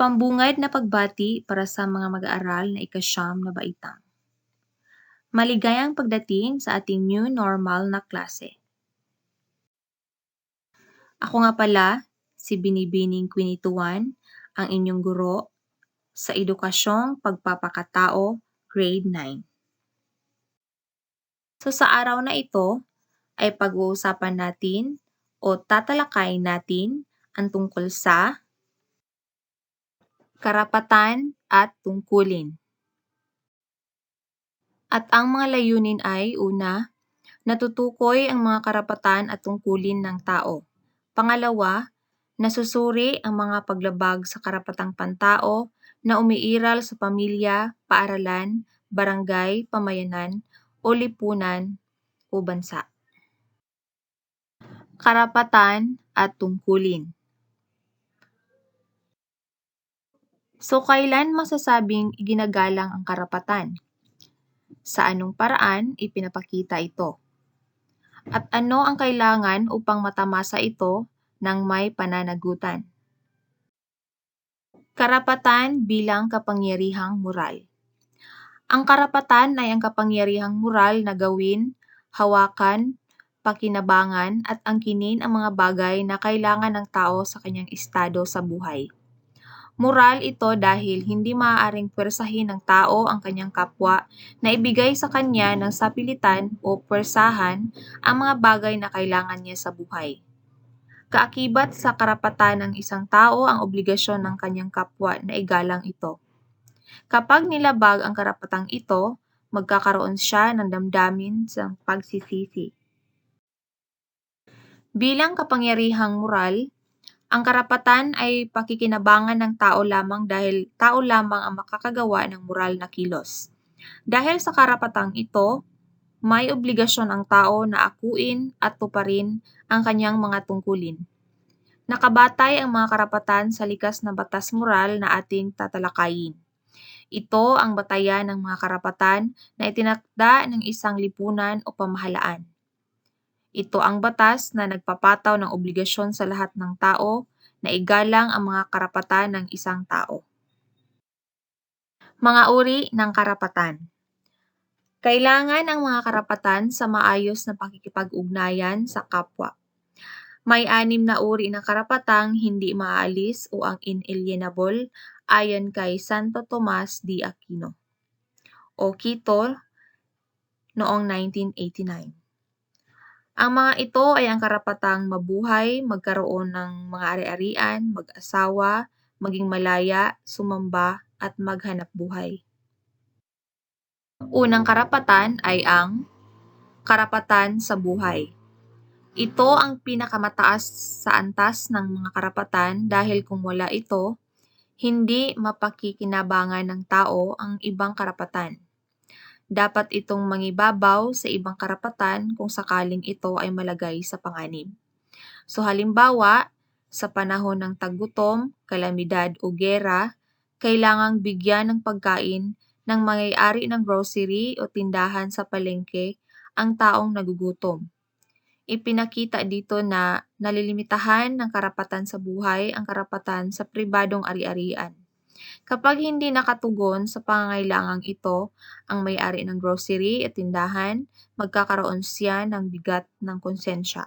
Pambungad na pagbati para sa mga mag-aaral na ika-9 na baitang. Maligayang pagdating sa ating new normal na klase. Ako nga pala, si Binibining Quinituan, ang inyong guro sa Edukasyong Pagpapakatao, Grade 9. So sa araw na ito ay pag-uusapan natin o tatalakayin natin ang tungkol sa karapatan at tungkulin. At ang mga layunin ay, una, natutukoy ang mga karapatan at tungkulin ng tao. Pangalawa, nasusuri ang mga paglabag sa karapatang pantao na umiiral sa pamilya, paaralan, barangay, pamayanan, o lipunan o bansa. Karapatan at tungkulin. So, kailan masasabing iginagalang ang karapatan? Sa anong paraan ipinapakita ito? At ano ang kailangan upang matamasa ito ng may pananagutan? Karapatan bilang kapangyarihang moral. Ang karapatan ay ang kapangyarihang moral na gawin, hawakan, pakinabangan at angkinin ang mga bagay na kailangan ng tao sa kanyang estado sa buhay. Moral ito dahil hindi maaaring pwersahin ng tao ang kanyang kapwa na ibigay sa kanya ng sapilitan o pwersahan ang mga bagay na kailangan niya sa buhay. Kaakibat sa karapatan ng isang tao ang obligasyon ng kanyang kapwa na igalang ito. Kapag nilabag ang karapatang ito, magkakaroon siya ng damdamin sa pagsisisi. Bilang kapangyarihang moral, ang karapatan ay pakikinabangan ng tao lamang dahil tao lamang ang makakagawa ng moral na kilos. Dahil sa karapatang ito, may obligasyon ang tao na akuin at tuparin ang kanyang mga tungkulin. Nakabatay ang mga karapatan sa likas na batas moral na ating tatalakayin. Ito ang batayan ng mga karapatan na itinakda ng isang lipunan o pamahalaan. Ito ang batas na nagpapataw ng obligasyon sa lahat ng tao na igalang ang mga karapatan ng isang tao. Mga uri ng karapatan. Kailangan ang mga karapatan sa maayos na pakikipag-ugnayan sa kapwa. May 6 na uri ng karapatang hindi maaalis o ang inalienable ayon kay Santo Tomas de Aquino o Quito noong 1989. Ang mga ito ay ang karapatang mabuhay, magkaroon ng mga ari-arian, mag-asawa, maging malaya, sumamba, at maghanap buhay. Unang karapatan ay ang karapatan sa buhay. Ito ang pinakamataas sa antas ng mga karapatan dahil kung wala ito, hindi mapakikinabangan ng tao ang ibang karapatan. Dapat itong mangibabaw sa ibang karapatan kung sakaling ito ay malagay sa panganib. So halimbawa, sa panahon ng taggutom, kalamidad o gera, kailangang bigyan ng pagkain ng may-ari ng grocery o tindahan sa palengke ang taong nagugutom. Ipinakita dito na nalilimitahan ng karapatan sa buhay ang karapatan sa pribadong ari-arian. Kapag hindi nakatugon sa pangangailangang ito ang may-ari ng grocery at tindahan, magkakaroon siya ng bigat ng konsensya.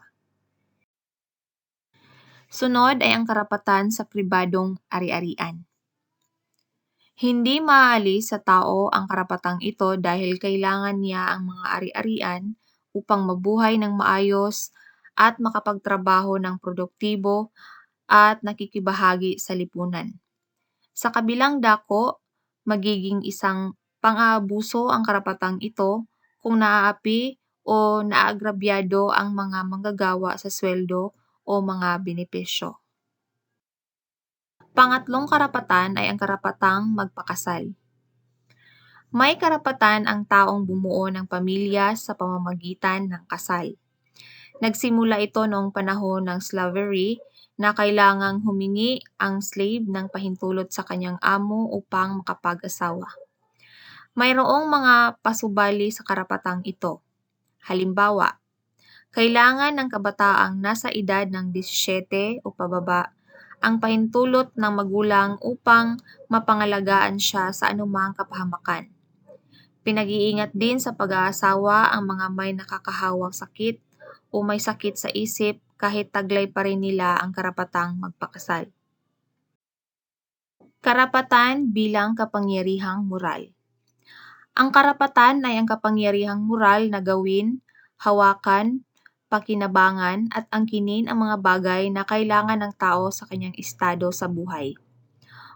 Sunod ay ang karapatan sa pribadong ari-arian. Hindi maaalis sa tao ang karapatang ito dahil kailangan niya ang mga ari-arian upang mabuhay ng maayos at makapagtrabaho ng produktibo at nakikibahagi sa lipunan. Sa kabilang dako, magiging isang pang-aabuso ang karapatang ito kung naaapi o naagrabyado ang mga manggagawa sa sweldo o mga benepisyo. Pangatlong karapatan ay ang karapatang magpakasal. May karapatan ang taong bumuo ng pamilya sa pamamagitan ng kasal. Nagsimula ito noong panahon ng slavery na kailangang humingi ang slave ng pahintulot sa kanyang amo upang makapag-asawa. Mayroong mga pasubali sa karapatang ito. Halimbawa, kailangan ng kabataang nasa edad ng 17 o pababa ang pahintulot ng magulang upang mapangalagaan siya sa anumang kapahamakan. Pinag-iingat din sa pag-aasawa ang mga may nakakahawang sakit o may sakit sa isip kahit taglay pa rin nila ang karapatang magpakasal. Karapatan bilang kapangyarihang moral. Ang karapatan ay ang kapangyarihang moral na gawin, hawakan, pakinabangan at angkinin ang mga bagay na kailangan ng tao sa kanyang estado sa buhay.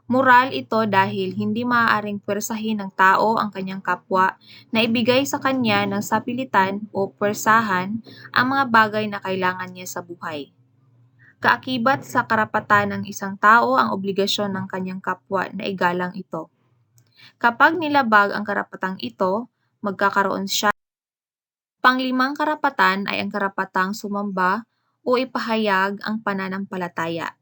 Moral ito dahil hindi maaaring pwersahin ng tao ang kanyang kapwa na ibigay sa kanya ng sapilitan o pwersahan ang mga bagay na kailangan niya sa buhay. Kaakibat sa karapatan ng isang tao ang obligasyon ng kanyang kapwa na igalang ito. Kapag nilabag ang karapatang ito, magkakaroon siya. Panglimang karapatan ay ang karapatang sumamba o ipahayag ang pananampalataya.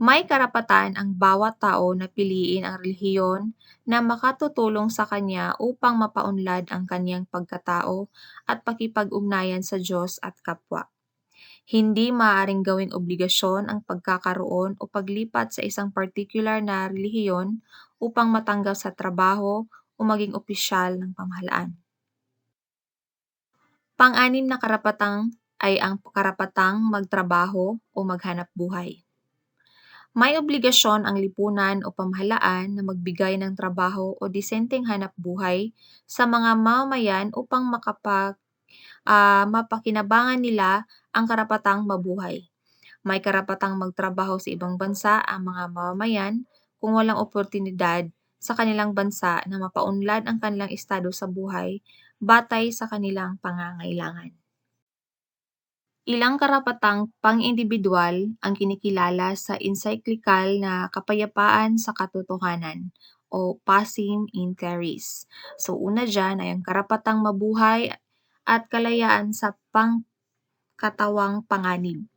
May karapatan ang bawat tao na piliin ang relihiyon na makatutulong sa kanya upang mapaunlad ang kanyang pagkatao at pakipag-ugnayan sa Diyos at kapwa. Hindi maaaring gawing obligasyon ang pagkakaroon o paglipat sa isang particular na relihiyon upang matanggap sa trabaho o maging opisyal ng pamahalaan. Pang-anim na karapatang ay ang karapatang magtrabaho o maghanap buhay. May obligasyon ang lipunan o pamahalaan na magbigay ng trabaho o disenteng hanap buhay sa mga mamamayan upang mapakinabangan nila ang karapatang mabuhay. May karapatang magtrabaho sa ibang bansa ang mga mamamayan kung walang oportunidad sa kanilang bansa na mapaunlad ang kanilang estado sa buhay batay sa kanilang pangangailangan. Ilang karapatang pang-indibidwal ang kinikilala sa encyclical na Kapayapaan sa Katotohanan o Pacem in Terris. So una dyan ay ang karapatang mabuhay at kalayaan sa pangkatawang panganib.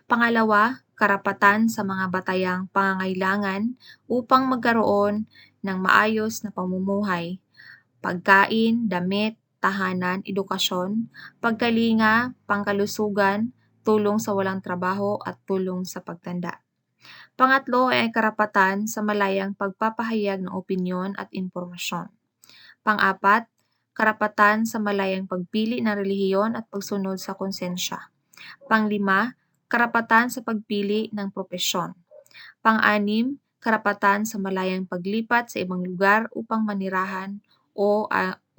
Pangalawa, karapatan sa mga batayang pangangailangan upang magkaroon ng maayos na pamumuhay, pagkain, damit, tahanan, edukasyon, pagkalinga, pangkalusugan, tulong sa walang trabaho at tulong sa pagtanda. Pangatlo ay karapatan sa malayang pagpapahayag ng opinyon at impormasyon. Pang-apat, karapatan sa malayang pagpili ng relihiyon at pagsunod sa konsensya. Panglima, karapatan sa pagpili ng propesyon. Pang-anim, karapatan sa malayang paglipat sa ibang lugar upang manirahan o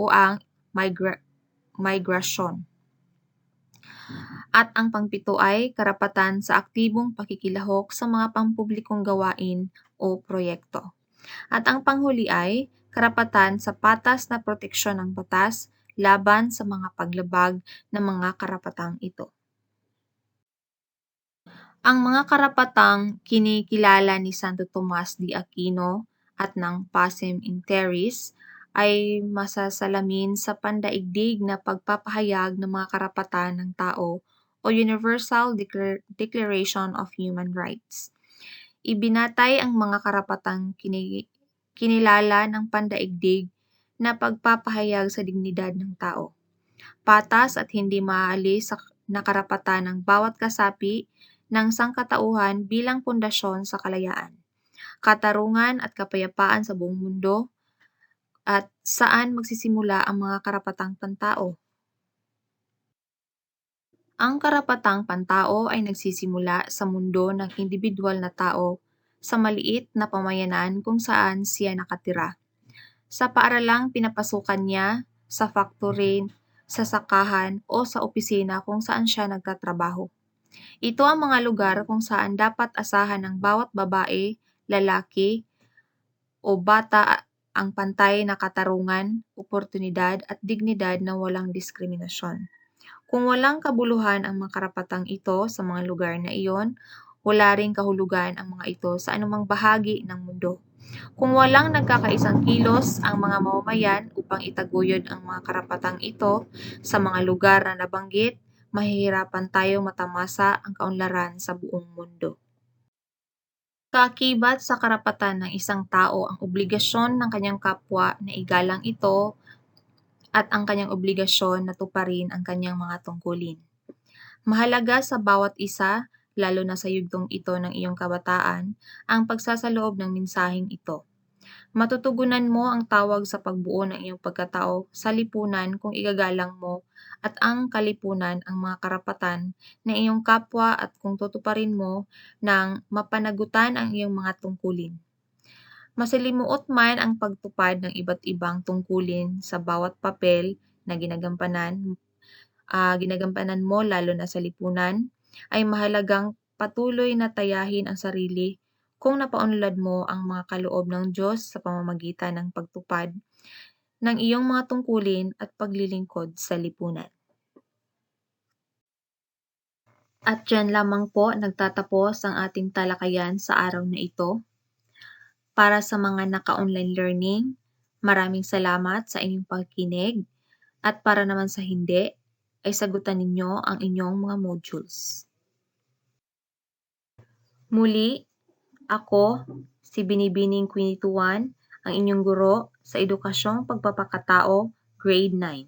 ang migrasyon. At ang pangpito ay karapatan sa aktibong pakikilahok sa mga pampublikong gawain o proyekto. At ang panghuli ay karapatan sa patas na proteksyon ng batas laban sa mga paglabag ng mga karapatang ito. Ang mga karapatang kinikilala ni Santo Tomas de Aquino at ng Pacem in Terris ay masasalamin sa pandaigdig na pagpapahayag ng mga karapatan ng tao o Universal Declaration of Human Rights. Ibinatay ang mga karapatang kinilala ng pandaigdig na pagpapahayag sa dignidad ng tao, patas at hindi maaalis na karapatan ng bawat kasapi ng sangkatauhan bilang pundasyon sa kalayaan, katarungan at kapayapaan sa buong mundo at saan magsisimula ang mga karapatang pantao. Ang karapatang pantao ay nagsisimula sa mundo ng indibidwal na tao sa maliit na pamayanan kung saan siya nakatira. Sa paaralang pinapasukan niya, sa factory, sa sakahan o sa opisina kung saan siya nagtatrabaho. Ito ang mga lugar kung saan dapat asahan ng bawat babae, lalaki, o bata ang pantay na katarungan, oportunidad at dignidad na walang diskriminasyon. Kung walang kabuluhan ang mga karapatang ito sa mga lugar na iyon, wala ring kahulugan ang mga ito sa anumang bahagi ng mundo. Kung walang nagkakaisang kilos ang mga mamamayan upang itaguyod ang mga karapatang ito sa mga lugar na nabanggit, mahihirapan tayong matamasa ang kaunlaran sa buong mundo. Kaakibat sa karapatan ng isang tao ang obligasyon ng kanyang kapwa na igalang ito at ang kanyang obligasyon na tuparin ang kanyang mga tungkulin. Mahalaga sa bawat isa lalo na sa yugtong ito ng iyong kabataan, ang pagsasaloob ng mensaheng ito. Matutugunan mo ang tawag sa pagbuo ng iyong pagkatao sa lipunan kung igagalang mo at ang kalipunan ang mga karapatan ng iyong kapwa at kung tutuparin mo ng mapanagutan ang iyong mga tungkulin. Masalimuot man ang pagtupad ng iba't ibang tungkulin sa bawat papel na ginagampanan mo lalo na sa lipunan, ay mahalagang patuloy na tayahin ang sarili kung napaunlad mo ang mga kaloob ng Diyos sa pamamagitan ng pagtupad ng iyong mga tungkulin at paglilingkod sa lipunan. At diyan lamang po nagtatapos ang ating talakayan sa araw na ito. Para sa mga naka-online learning, maraming salamat sa inyong pagkinig at para naman sa hindi, ay sagutan ninyo ang inyong mga modules. Muli, ako, si Binibining Quinituan, ang inyong guro sa Edukasyong Pagpapakatao, Grade 9.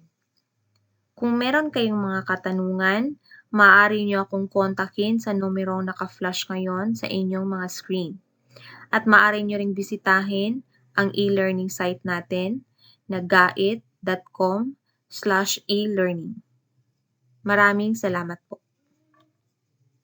Kung meron kayong mga katanungan, maaari niyo akong kontakin sa numerong naka-flash ngayon sa inyong mga screen. At maaari niyo ring bisitahin ang e-learning site natin na gait.com/e-learning. Maraming salamat po.